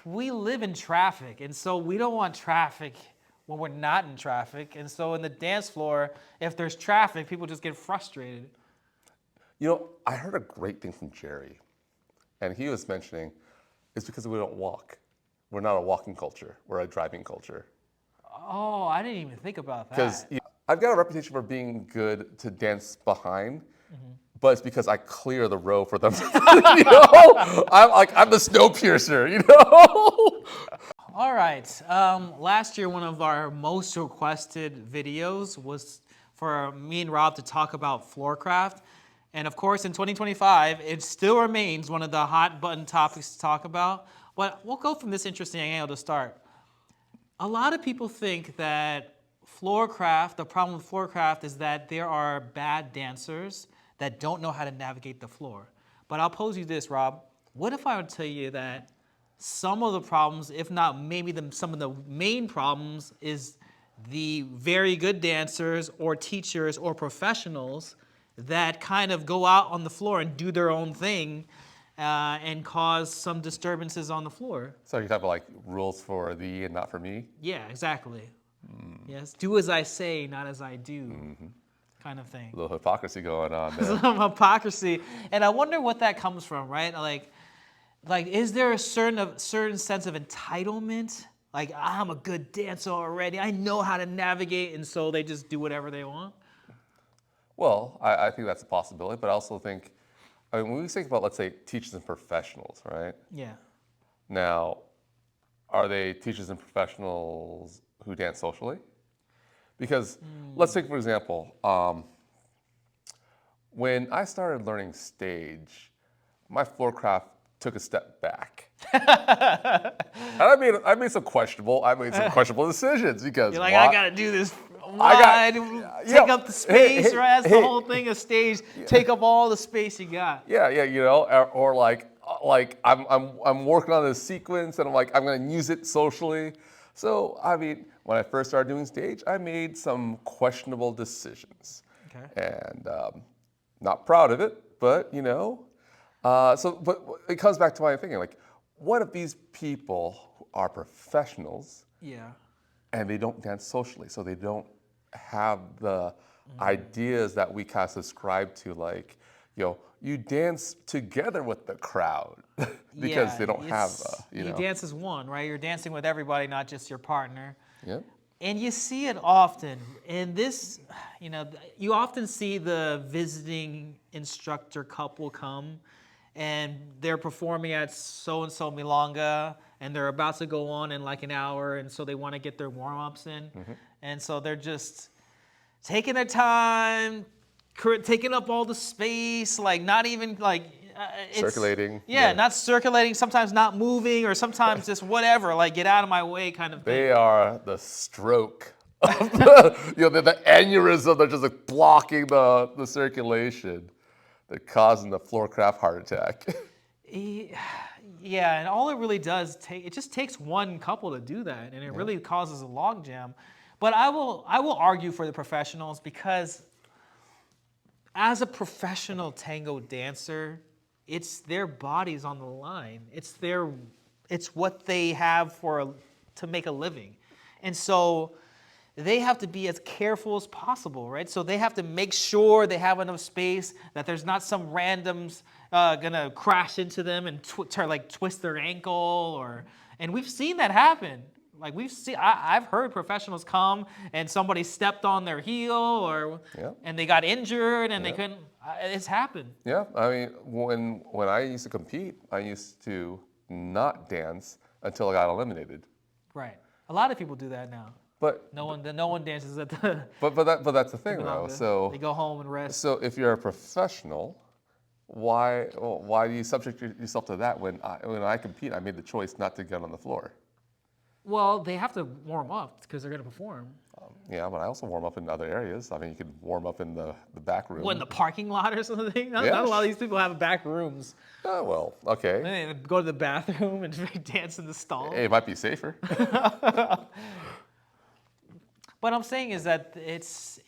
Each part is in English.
we live in traffic, and so we don't want traffic when we're not in traffic. And so in the dance floor, if there's traffic, people just get frustrated. You know, I heard a great thing from Jerry, and he was mentioning it's because we don't walk. We're not a walking culture. We're a driving culture. Oh, I didn't even think about that. Because I've got a reputation for being good to dance behind, but it's because I clear the row for them. You know, I'm the snow piercer. You know. All right. Last year, one of our most requested videos was for me and Rob to talk about Floorcraft. And of course, in 2025, it still remains one of the hot button topics to talk about. But we'll go from this interesting angle to start. A lot of people think that Floorcraft, the problem with Floorcraft is that there are bad dancers that don't know how to navigate the floor. But I'll pose you this, Rob. What if I would tell you that some of the problems, if not maybe some of the main problems, is the very good dancers or teachers or professionals that kind of go out on the floor and do their own thing and cause some disturbances on the floor. So you're talking about like rules for thee and not for me? Yeah, exactly. Yes, do as I say, not as I do, kind of thing. A little hypocrisy going on there. Some hypocrisy, and I wonder what that comes from, right? Like, is there a certain sense of entitlement? Like, I'm a good dancer already. I know how to navigate, and so they just do whatever they want. Well, I think that's a possibility, but I also think, I mean, when we think about, let's say, teachers and professionals, right? Yeah. Now, are they teachers and professionals who dance socially? Because let's take, for example, when I started learning stage, my Floorcraft took a step back. And I made some questionable decisions because You're like, I gotta do this wide, take up the space, right? That's the whole thing of stage. Take up all the space you got. Yeah, you know, or like I'm working on this sequence and I'm like, I'm gonna use it socially. So, I mean, when I first started doing stage, I made some questionable decisions. Okay. And not proud of it, but, you know. But it comes back to my thinking, like, what if these people are professionals and they don't dance socially, so they don't have the ideas that we kind of subscribe to, like, you know, you dance together with the crowd because they don't have, you know. You dance as one, right? You're dancing with everybody, not just your partner. Yeah. And you see it often. And this, you know, you often see the visiting instructor couple come and they're performing at so-and-so Milonga and they're about to go on in like an hour, and so they want to get their warm-ups in. And so they're just taking their time, taking up all the space, like not even like circulating. Yeah, not circulating, sometimes not moving, or sometimes just whatever, like get out of my way kind of thing. They are the stroke of the, you know, the aneurysm. They're just like blocking the circulation. They're causing the Floorcraft heart attack. Yeah, and all it really does it just takes one couple to do that, and it really causes a logjam. But I will argue for the professionals, because as a professional tango dancer, it's their bodies on the line. It's what they have to make a living. And so they have to be as careful as possible, right? So they have to make sure they have enough space, that there's not some randoms gonna crash into them and twist their ankle, and we've seen that happen. Like I've heard professionals come and somebody stepped on their heel and they got injured and they couldn't. It's happened. Yeah, I mean, when I used to compete, I used to not dance until I got eliminated. Right. A lot of people do that now. But no one dances at the. But that's the thing, though. So they go home and rest. So if you're a professional, why do you subject yourself to that? When I compete, I made the choice not to get on the floor. Well, they have to warm up because they're going to perform. Yeah, but I also warm up in other areas. I mean, you could warm up in the back room. What, in the parking lot or something? Not a lot of these people have back rooms. Oh, well, okay. They go to the bathroom and dance in the stall. It might be safer. But I'm saying is that it's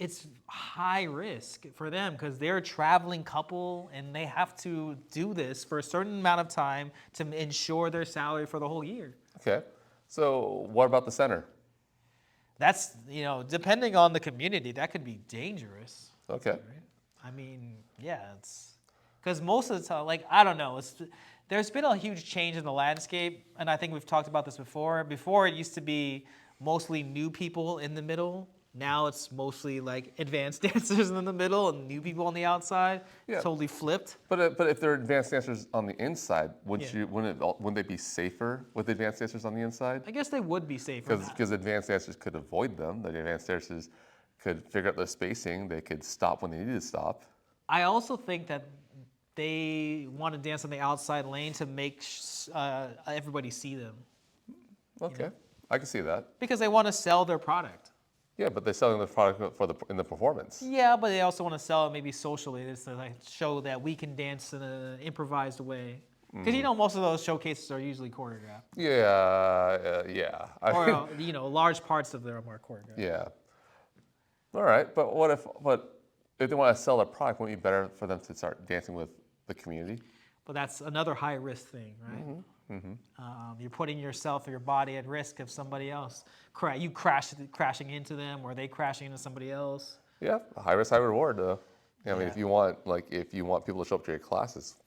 high risk for them because they're a traveling couple and they have to do this for a certain amount of time to ensure their salary for the whole year. Okay. So what about the center? That's, depending on the community, that could be dangerous. Okay. Right? I mean, yeah, it's because most of the time, like, I don't know, there's been a huge change in the landscape, and I think we've talked about this before. Before, it used to be mostly new people in the middle. Now it's mostly like advanced dancers in the middle and new people on the outside. Yeah. Totally flipped. But if they're advanced dancers on the inside, wouldn't they be safer with advanced dancers on the inside? I guess they would be safer. Because advanced dancers could avoid them. The advanced dancers could figure out the spacing. They could stop when they needed to stop. I also think that they want to dance on the outside lane to make everybody see them. Okay, I can see that. Because they want to sell their product. Yeah, but they're selling the product in the performance. Yeah, but they also want to sell it maybe socially, to like show that we can dance in an improvised way. Because most of those showcases are usually choreographed. Yeah. Or large parts of them are choreographed. Yeah. All right, but if they want to sell their product, wouldn't it be better for them to start dancing with the community? But that's another high risk thing, right? You're putting yourself or your body at risk of somebody else. You crashing into them, or they crashing into somebody else. Yeah, high risk, high reward. I mean, if you want people to show up to your classes,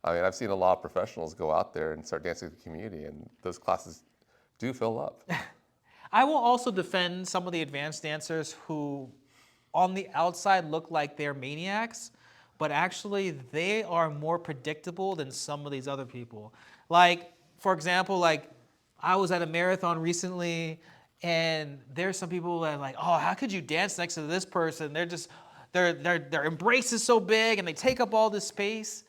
I mean, I've seen a lot of professionals go out there and start dancing with the community, and those classes do fill up. I will also defend some of the advanced dancers who, on the outside, look like they're maniacs, but actually they are more predictable than some of these other people. Like, for example, like I was at a marathon recently, and there's some people that are like, oh, how could you dance next to this person? Their embrace is so big and they take up all this space.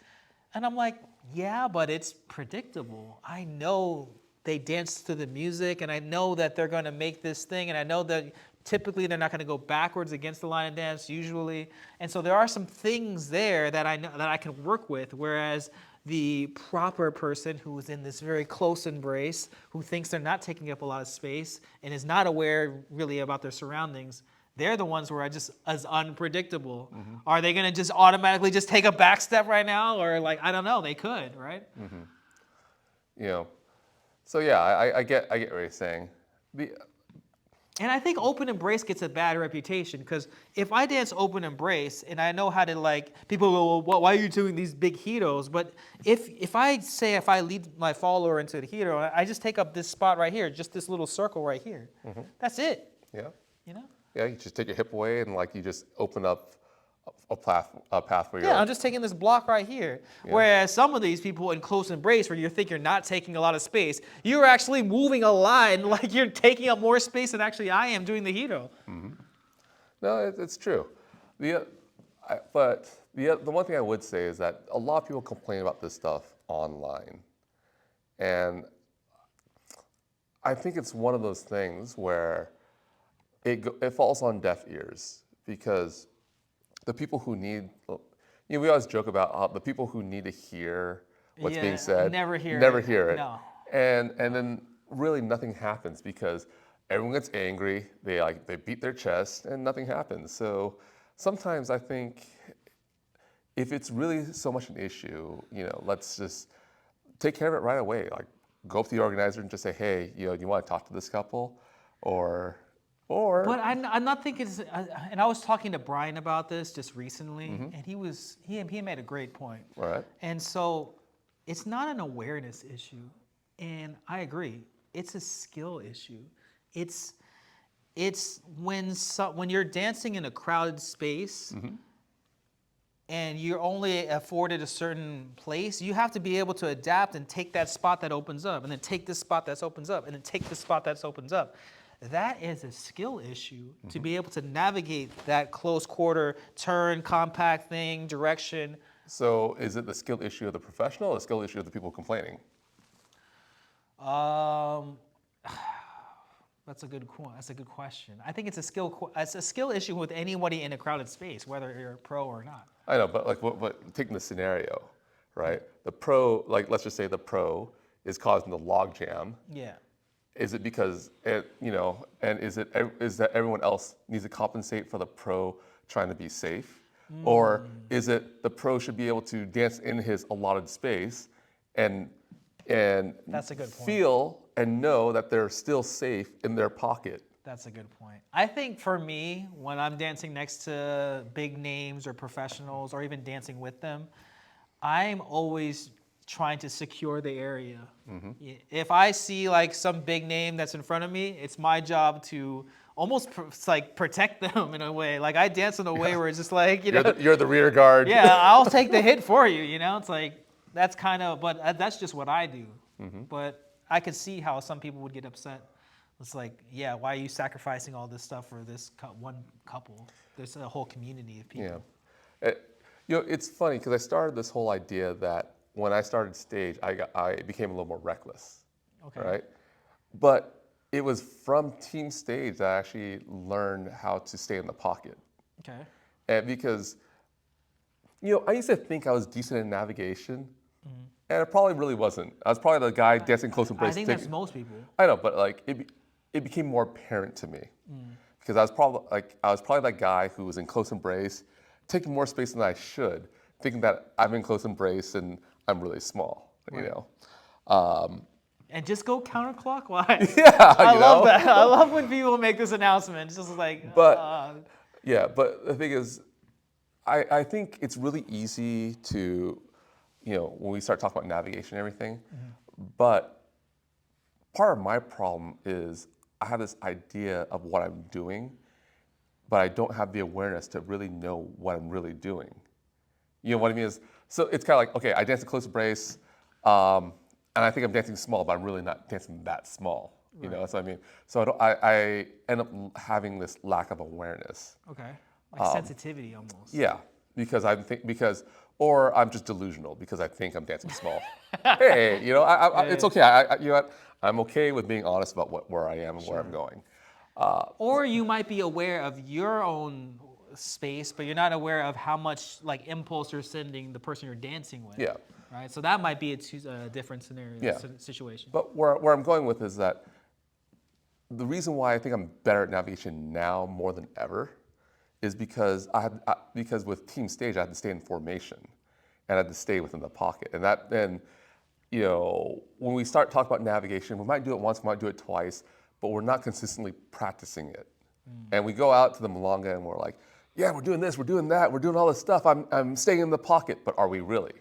And I'm like, yeah, but it's predictable. I know they dance to the music, and I know that they're going to make this thing, and I know that typically they're not going to go backwards against the line of dance usually. And so there are some things there that I know that I can work with, whereas the proper person who is in this very close embrace, who thinks they're not taking up a lot of space and is not aware really about their surroundings, they're the ones who are just as unpredictable. Are they going to just automatically just take a back step right now? Or like, I don't know, they could, right? So yeah, I get what you're saying. And I think open embrace gets a bad reputation, because if I dance open embrace and I know how to, like, people go, well, why are you doing these big hitos? But if I lead my follower into the hito, I just take up this spot right here, just this little circle right here. That's it. Yeah. You know? Yeah, you just take your hip away and like you just open up a path where you're. Yeah, I'm just taking this block right here. Yeah. Whereas some of these people in close embrace, where you think you're not taking a lot of space, you're actually moving a line like you're taking up more space than actually I am doing the hito. No, it's true. But the one thing I would say is that a lot of people complain about this stuff online, and I think it's one of those things where it falls on deaf ears, because the people who need, we always joke about how the people who need to hear what's being said never hear it. No. And then really nothing happens, because everyone gets angry, they beat their chest, and nothing happens. So sometimes I think if it's really so much an issue, let's just take care of it right away. Like, go up to the organizer and just say, hey, you want to talk to this couple, or. But I'm not thinking. And I was talking to Brian about this just recently, and he made a great point. Right. And so it's not an awareness issue, and I agree. It's a skill issue. It's when you're dancing in a crowded space, and you're only afforded a certain place, you have to be able to adapt and take that spot that opens up, and then take this spot that opens up, and then take this spot that opens up. That is a skill issue, to be able to navigate that close quarter, turn, compact thing, direction. So is it the skill issue of the professional or the skill issue of the people complaining? That's a good question. I think it's a skill issue with anybody in a crowded space, whether you're a pro or not. I know, but taking the scenario, right? The pro, let's just say the pro is causing the log jam. Yeah. is it because and is that everyone else needs to compensate for the pro trying to be safe, or is it the pro should be able to dance in his allotted space, and That's a good point. feel and know that they're still safe in their pocket? That's a good point. I think for me, when I'm dancing next to big names or professionals, or even dancing with them, I'm always trying to secure the area. If I see like some big name that's in front of me, it's my job to almost protect them in a way. Like I dance in a way where it's just like, You're the rear guard. yeah, I'll take the hit for you, It's like, that's kind of, but that's just what I do. But I could see how some people would get upset. It's like, yeah, why are you sacrificing all this stuff for this one couple? There's a whole community of people. Yeah. It's funny because I started this whole idea that when I started stage, I became a little more reckless, right? But it was from team stage that I actually learned how to stay in the pocket. Okay. And because, I used to think I was decent in navigation, and I probably really wasn't. I was probably the guy dancing close embrace. I think that's most people. I know, but like it became more apparent to me because I was probably that guy who was in close embrace, taking more space than I should, thinking that I'm in close embrace and I'm really small, And just go counterclockwise. Yeah, I love that. I love when people make this announcement. It's just like, but the thing is, I think it's really easy to, when we start talking about navigation and everything, but part of my problem is I have this idea of what I'm doing, but I don't have the awareness to really know what I'm really doing. You know what I mean? So it's kind of like, okay, I dance a close embrace, and I think I'm dancing small, but I'm really not dancing that small. That's what I mean. So I end up having this lack of awareness. Okay, like sensitivity almost. Yeah, or I'm just delusional because I think I'm dancing small. Hey, it's okay. You know what? I'm okay with being honest about where I am and where I'm going. Or you might be aware of your own space, but you're not aware of how much like impulse you're sending the person you're dancing with. Yeah. Right. So that might be a different scenario, situation. But where I'm going with is that the reason why I think I'm better at navigation now more than ever is because because with team stage I had to stay in formation and I had to stay within the pocket, and then when we start talking about navigation, we might do it once, we might do it twice, but we're not consistently practicing it. And we go out to the Milonga and we're like, yeah, we're doing this, we're doing that, we're doing all this stuff. I'm staying in the pocket, but are we really,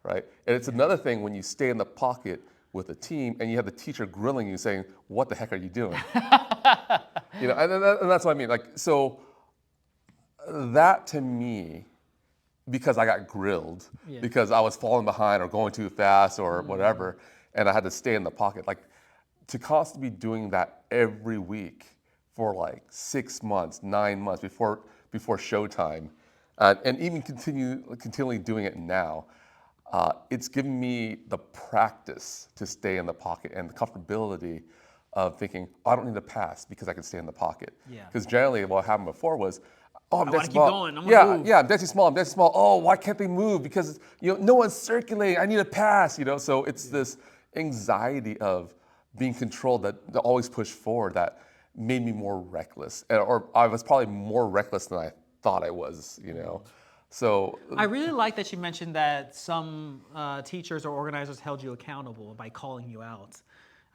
right? And it's another thing when you stay in the pocket with a team and you have the teacher grilling you saying, what the heck are you doing? And that's what I mean. Like, so that to me, because I got grilled, because I was falling behind or going too fast or whatever, and I had to stay in the pocket, like to constantly be doing that every week for like 6 months, 9 months before showtime, and even continually doing it now, it's given me the practice to stay in the pocket and the comfortability of thinking, I don't need to pass because I can stay in the pocket. Because generally what happened before was, I'm dancing small. Keep going. I'm dancing small. Oh, why can't they move? Because no one's circulating. I need to pass. So it's this anxiety of being controlled that always pushed forward that made me more reckless, or I was probably more reckless than I thought I was. So I really like that you mentioned that some teachers or organizers held you accountable by calling you out.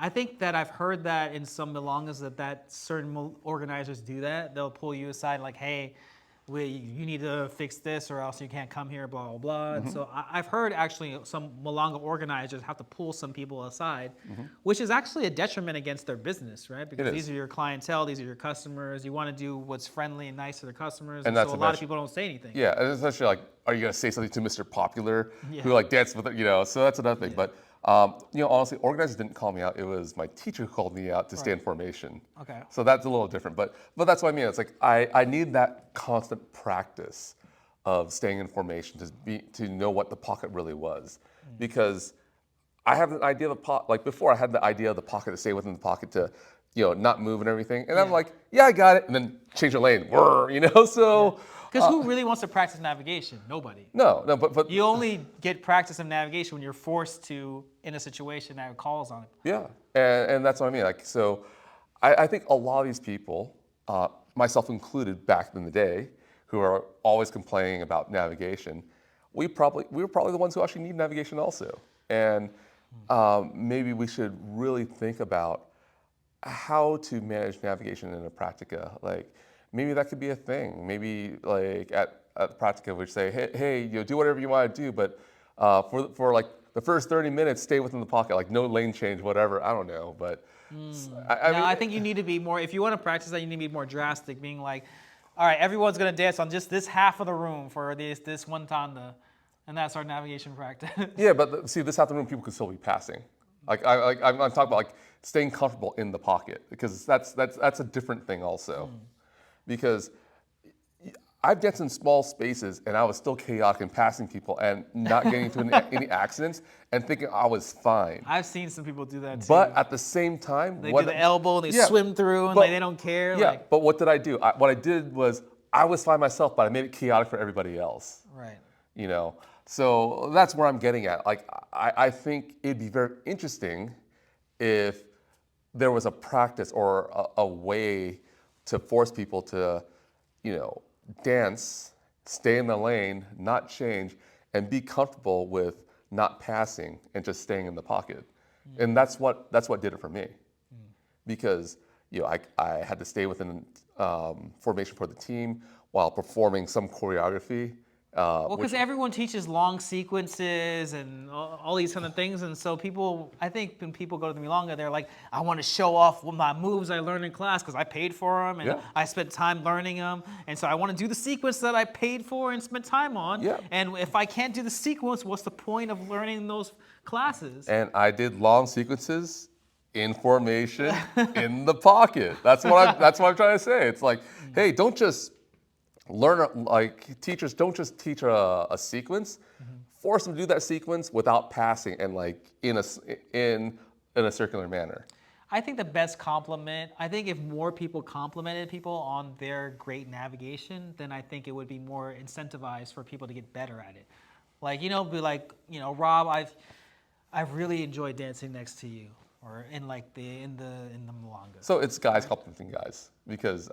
I think that I've heard that in some milongas that certain organizers do that. They'll pull you aside like, hey, you need to fix this or else you can't come here, blah, blah, blah. And so I've heard actually some milonga organizers have to pull some people aside, which is actually a detriment against their business, right? Because these are your clientele, these are your customers. You want to do what's friendly and nice to the customers. And so a lot of people don't say anything. Yeah, and especially like, are you going to say something to Mr. Popular who like dances with it, so that's another thing. But honestly, organizers didn't call me out. It was my teacher who called me out to stay in formation. Okay. So that's a little different. But that's what I mean. It's like I need that constant practice of staying in formation to know what the pocket really was. Because I have an idea of the pocket. Like before, I had the idea of the pocket to stay within the pocket to, not move and everything. And I'm like, yeah, I got it. And then change the lane. So. Because who really wants to practice navigation? Nobody. No, but you only get practice of navigation when you're forced to in a situation that calls on it. Yeah, And that's what I mean. Like, so I think a lot of these people, myself included back in the day, who are always complaining about navigation, we were probably the ones who actually need navigation also. And maybe we should really think about how to manage navigation in a practica. Like, maybe that could be a thing. Maybe like at the practica, we say, hey, do whatever you want to do, but for like the first 30 minutes, stay within the pocket, like no lane change, whatever. I don't know, but I think you need to be more. If you want to practice that, you need to be more drastic, being like, all right, everyone's gonna dance on just this half of the room for this one tanda, and that's our navigation practice. Yeah, but see, this half of the room, people could still be passing. I'm talking about like staying comfortable in the pocket, because that's a different thing also. Because I've danced in small spaces and I was still chaotic and passing people and not getting into any accidents and thinking I was fine. I've seen some people do that too. But at the same time, they do the elbow and they swim through and they don't care. Yeah, but what did I do? What I did was I was fine myself, but I made it chaotic for everybody else. Right. You know, so that's where I'm getting at. Like, I think it'd be very interesting if there was a practice or a way to force people to, you know, dance, stay in the lane, not change, and be comfortable with not passing and just staying in the pocket. And that's what did it for me. Because, you know, I had to stay within formation for the team while performing some choreography. Well, because everyone teaches long sequences and all these kind of things, and so people, I think when people go to the Milonga, they're like, I want to show off my moves I learned in class because I paid for them and I spent time learning them, and so I want to do the sequence that I paid for and spent time on. Yeah. And if I can't do the sequence, what's the point of learning those classes? And I did long sequences in formation in the pocket. That's what I'm trying to say. It's like, hey, don't just teachers don't just teach a sequence, force them to do that sequence without passing and like in a circular manner. I think the best compliment, I think if more people complimented people on their great navigation, then I think it would be more incentivized for people to get better at it. Like, you know, be like, you know, Rob, I've really enjoyed dancing next to you, or in like the Milonga. So it's guys complimenting guys because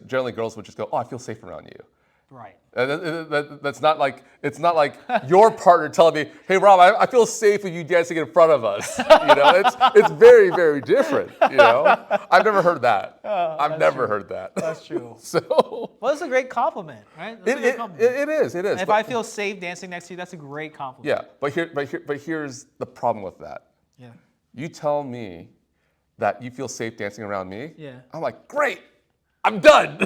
generally girls would just go, oh, I feel safe around you. Right. That's not like, it's not like your partner telling me, hey Rob, I feel safe with you dancing in front of us. You know, it's very, very different. You know, I've never heard that. I've never heard that. That's true. So. Well, it's a great compliment, right? It is. And if I feel safe dancing next to you, that's a great compliment. Yeah, but here's the problem with that. Yeah. You tell me that you feel safe dancing around me. Yeah. I'm like, great, I'm done.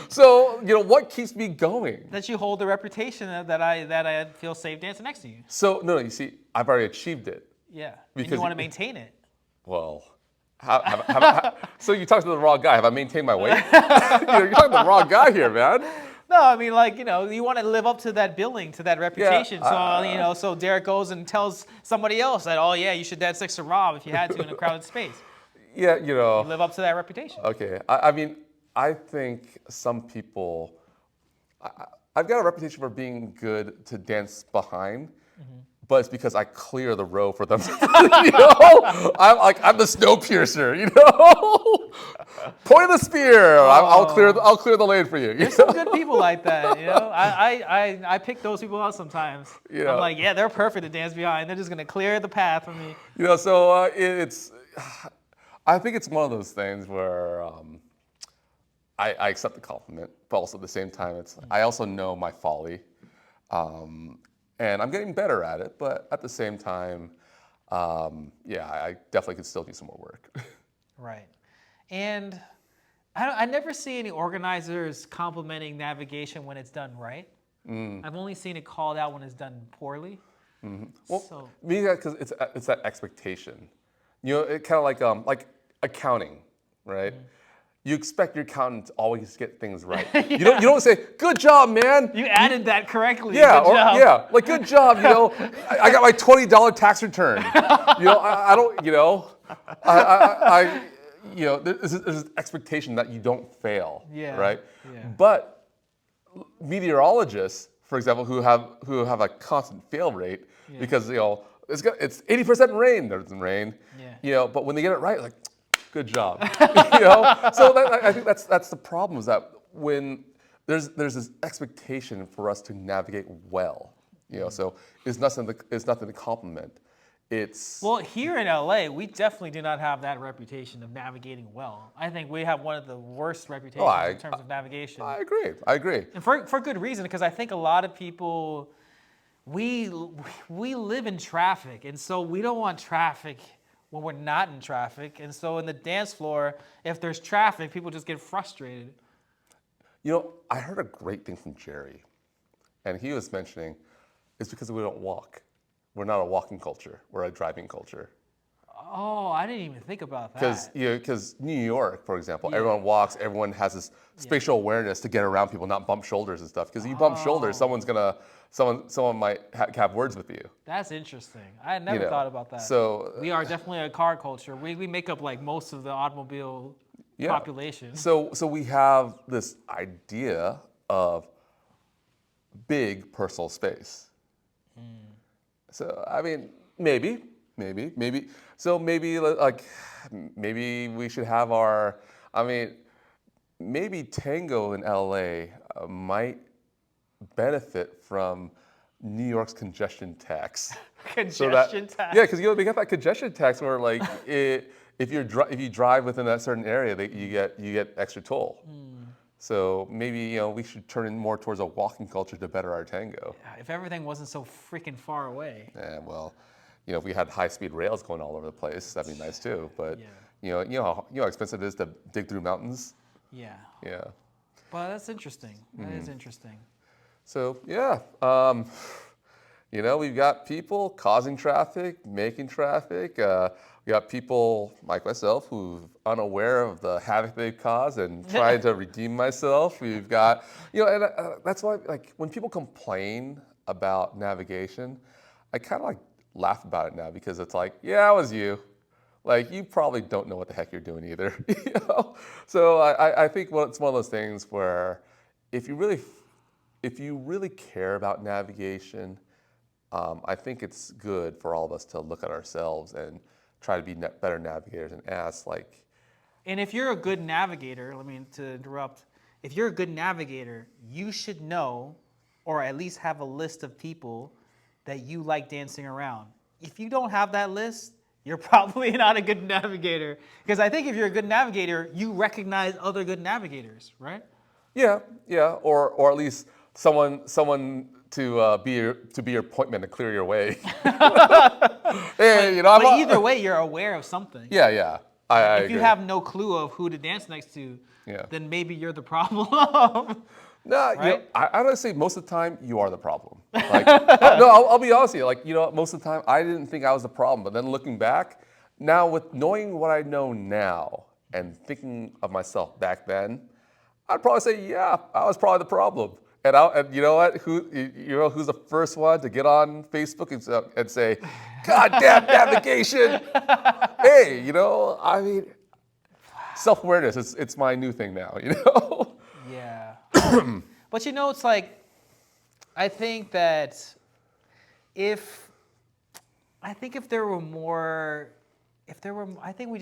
So, you know, what keeps me going? That you hold the reputation that I feel safe dancing next to you. So, no, you see, I've already achieved it. Yeah, and you want to maintain it. Well, so you talked to the wrong guy. Have I maintained my weight? You're talking to the wrong guy here, man. No, I mean, like, you know, you want to live up to that billing, to that reputation. So, you know, so Derek goes and tells somebody else that, oh, yeah, you should dance next to Rob if you had to in a crowded space. Yeah, you know. You live up to that reputation. Okay. I mean, I think some people, I've got a reputation for being good to dance behind, but it's because I clear the row for them. You know? I'm the snow piercer, you know? Point of the spear. I'll clear the lane for you. There's some good people like that, you know? I pick those people out sometimes. You know? I'm like, yeah, they're perfect to dance behind. They're just going to clear the path for me. You know, so I think it's one of those things where I accept the compliment, but also at the same time, I also know my folly. And I'm getting better at it, but at the same time, I definitely could still do some more work. Right. And I never see any organizers complimenting navigation when it's done right. I've only seen it called out when it's done poorly. Well, maybe because it's that expectation. You know, it kind of like accounting, right? You expect your accountant to always get things right. You don't say, good job, man. You added that correctly. Yeah, like good job, you know. I got my $20 tax return. You know, I don't, you know, you know, there's an expectation that you don't fail, right? Yeah. But meteorologists, for example, who have a constant fail rate because, you know, it's 80% rain. There's rain. Yeah. You know, but when they get it right, like, good job. You know, so I think that's the problem, is that when there's this expectation for us to navigate well. You know, so it's nothing to compliment. Well, here in LA, we definitely do not have that reputation of navigating well. I think we have one of the worst reputations in terms of navigation. I agree. And for good reason, because I think a lot of people, we live in traffic, and so we don't want traffic when we're not in traffic. And so in the dance floor, if there's traffic, people just get frustrated. You know, I heard a great thing from Jerry, and he was mentioning it's because we don't walk. We're not a walking culture. We're a driving culture. Oh, I didn't even think about that. Because New York, for example, everyone walks. Everyone has this spatial awareness to get around people, not bump shoulders and stuff. Because you bump shoulders, someone might have words with you. That's interesting. I had never thought about that. So we are definitely a car culture. We make up like most of the automobile population. So we have this idea of big personal space. So I mean, maybe. So maybe we should have our. I mean, maybe Tango in LA tax benefit from New York's congestion tax. Tax. Yeah, because they got that congestion tax where like if you drive within that certain area, you get extra toll. So maybe we should turn in more towards a walking culture to better our tango. If everything wasn't so freaking far away. Yeah, well, if we had high-speed rails going all over the place, that'd be nice too. But you know how expensive it is to dig through mountains. Yeah. Yeah. Well, that's interesting. That is interesting. So yeah, we've got people causing traffic, making traffic. We got people like myself who's unaware of the havoc they've caused and trying to redeem myself. We've got, and that's why, like, when people complain about navigation, I kind of like laugh about it now because it's like, yeah, it was you. Like, you probably don't know what the heck you're doing either. So I think it's one of those things where if you really care about navigation, I think it's good for all of us to look at ourselves and try to be better navigators and ask, like. And if you're a good navigator, to interrupt, if you're a good navigator, you should know, or at least have a list of people that you like dancing around. If you don't have that list, you're probably not a good navigator. Because I think if you're a good navigator, you recognize other good navigators, right? Yeah, or at least someone to be your point man to clear your way. But either way, you're aware of something. Yeah. I if agree. You have no clue of who to dance next to, then maybe you're the problem. No, right? I honestly, most of the time, you are the problem. Like, I'll be honest with you. Like, most of the time, I didn't think I was the problem. But then looking back, now with knowing what I know now and thinking of myself back then, I'd probably say, yeah, I was probably the problem. And you know what? Who's the first one to get on Facebook and say, "God damn navigation"? Hey, I mean, self-awareness. It's my new thing now. Yeah. But it's like, I think that if there were more, I think we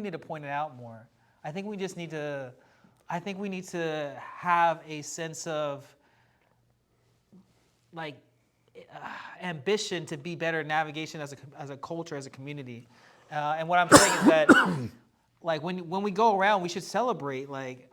need to point it out more. I think we need to have a sense of like ambition to be better navigation as a culture, as a community. And what I'm saying is that like when we go around, we should celebrate. Like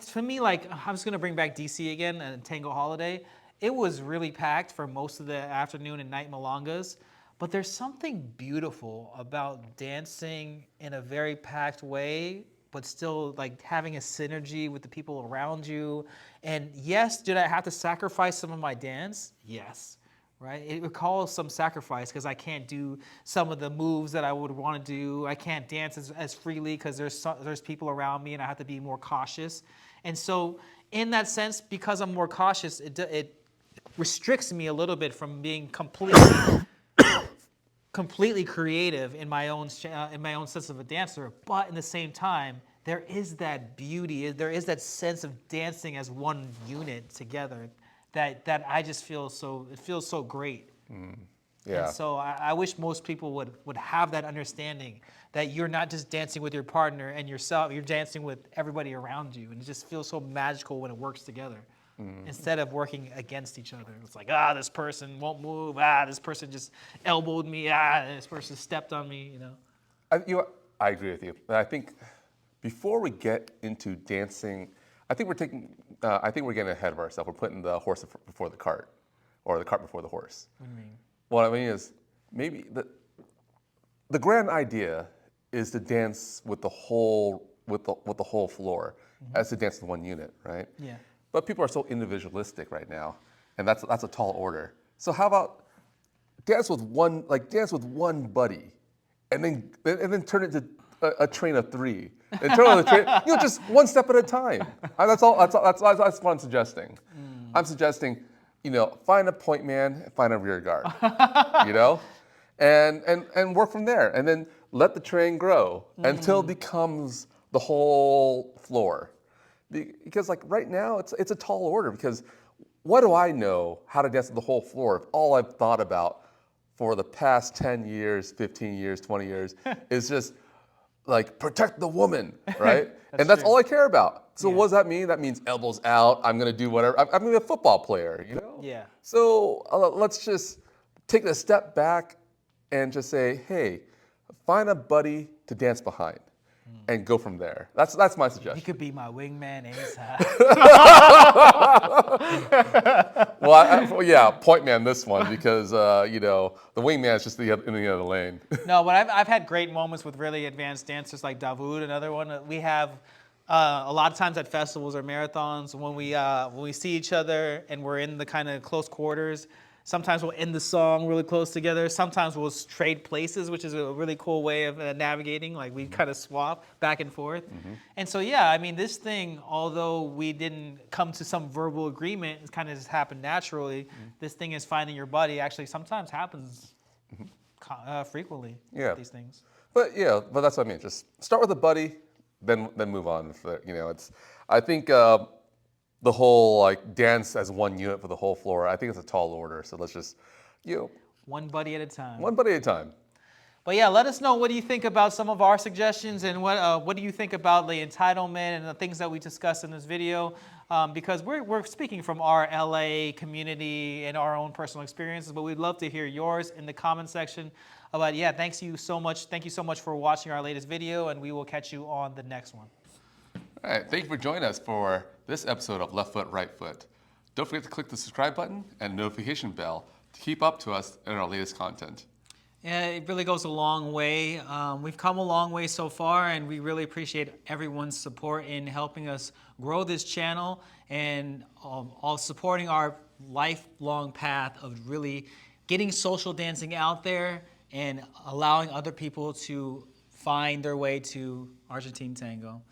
for me, like I'm just gonna bring back DC again and Tango Holiday. It was really packed for most of the afternoon and night milongas. But there's something beautiful about dancing in a very packed way, but still like having a synergy with the people around you. And yes, did I have to sacrifice some of my dance? Yes, right? It recalls some sacrifice because I can't do some of the moves that I would want to do. I can't dance as freely because there's people around me and I have to be more cautious. And so in that sense, because I'm more cautious, it restricts me a little bit from being completely creative in my own sense of a dancer, but in the same time, there is that beauty, there is that sense of dancing as one unit together that I just feel it feels so great. Yeah. And so I wish most people would have that understanding that you're not just dancing with your partner and yourself, you're dancing with everybody around you. And it just feels so magical when it works together. Instead of working against each other. It's like, this person won't move. This person just elbowed me. This person stepped on me, you know. I agree with you. I think before we get into dancing, I think we're getting ahead of ourselves. We're putting the horse before the cart, or the cart before the horse. What do you mean? What I mean is, maybe the grand idea is to dance with the whole floor, as to dance with one unit, right? Yeah. But people are so individualistic right now, and that's a tall order. So how about dance with one buddy, and then turn it to a train of three, and turn on the train, just one step at a time. That's what I'm suggesting. I'm suggesting, find a point man, find a rear guard, and work from there, and then let the train grow until it becomes the whole floor. Because like right now, it's a tall order, because what do I know how to dance with the whole floor if all I've thought about for the past 10 years, 15 years, 20 years is just like protect the woman, right? That's true. all I care about. So what does that mean? That means elbows out, I'm gonna do whatever. I'm gonna be a football player, Yeah. So let's just take a step back and just say, hey, find a buddy to dance behind. And go from there. That's my suggestion. He could be my wingman anytime. Well, point man this one, because the wingman is just in the other lane. No, but I've had great moments with really advanced dancers like Dawood, another one. We have a lot of times at festivals or marathons when we see each other and we're in the kind of close quarters. Sometimes we'll end the song really close together. Sometimes we'll trade places, which is a really cool way of navigating. Like we kind of swap back and forth. And so, this thing, although we didn't come to some verbal agreement, it kind of just happened naturally. This thing is finding your buddy actually sometimes happens frequently with these things. But that's what I mean. Just start with a buddy, then move on. I think the whole dance as one unit for the whole floor, I think it's a tall order. So let's just, one buddy at a time. One buddy at a time. But let us know, what do you think about some of our suggestions, and what do you think about the entitlement and the things that we discussed in this video? Because we're speaking from our LA community and our own personal experiences, but we'd love to hear yours in the comment section. But thank you so much for watching our latest video, and we will catch you on the next one. All right, thank you for joining us for this episode of Left Foot, Right Foot. Don't forget to click the subscribe button and notification bell to keep up to us in our latest content. Yeah, it really goes a long way. We've come a long way so far, and we really appreciate everyone's support in helping us grow this channel and all supporting our lifelong path of really getting social dancing out there and allowing other people to find their way to Argentine Tango.